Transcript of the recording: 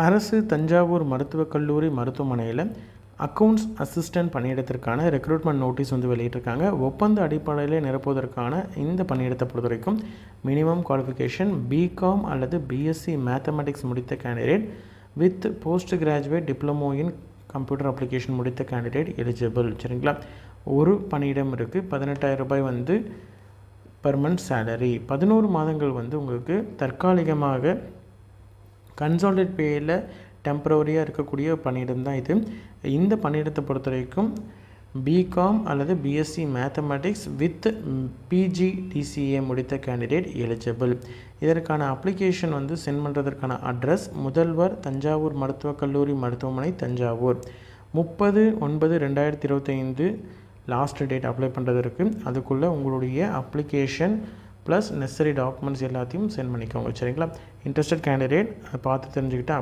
அரசு தஞ்சாவூர் மருத்துவக் கல்லூரி மருத்துவமனையில் அக்கவுண்ட்ஸ் அசிஸ்டன்ட் பணியிடத்திற்கான ரெக்ரூட்மெண்ட் நோட்டீஸ் வந்து வெளியிட்டிருக்காங்க. ஒப்பந்த அடிப்படையில் நிரப்புவதற்கான இந்த பணியிடத்தை பொறுத்த வரைக்கும் மினிமம் குவாலிஃபிகேஷன் பிகாம் அல்லது பிஎஸ்சி மேத்தமெட்டிக்ஸ் முடித்த candidate with post graduate diploma in computer application முடித்த கேண்டிடேட் எலிஜிபிள். சரிங்களா? ஒரு பணியிடம் இருக்குது. 18,000 ரூபாய் வந்து பர் மந்த் சேலரி. 11 மாதங்கள் வந்து உங்களுக்கு தற்காலிகமாக கன்சால்டேட் பேயில் டெம்பரவரியாக இருக்கக்கூடிய பணியிடம் தான் இது. இந்த பணியிடத்தை பொறுத்த வரைக்கும் பிகாம் அல்லது பிஎஸ்சி மேத்தமெட்டிக்ஸ் வித் பிஜிடிசிஏ முடித்த கேண்டிடேட் எலிஜிபிள். இதற்கான அப்ளிகேஷன் வந்து சென்ட் பண்ணுறதற்கான அட்ரஸ் முதல்வர் தஞ்சாவூர் மருத்துவக் கல்லூரி மருத்துவமனை தஞ்சாவூர். 30/9/2025 லாஸ்ட் டேட் அப்ளை பண்ணுறதுக்கு. அதுக்குள்ளே உங்களுடைய அப்ளிகேஷன் ப்ளஸ் நெசசரி டாக்குமெண்ட்ஸ் எல்லாத்தையும் சென்ட் பண்ணிக்கோங்க. சரிங்களா? இன்ட்ரெஸ்டட் கேண்டிடேட் பார்த்து தெரிஞ்சுக்கிட்டு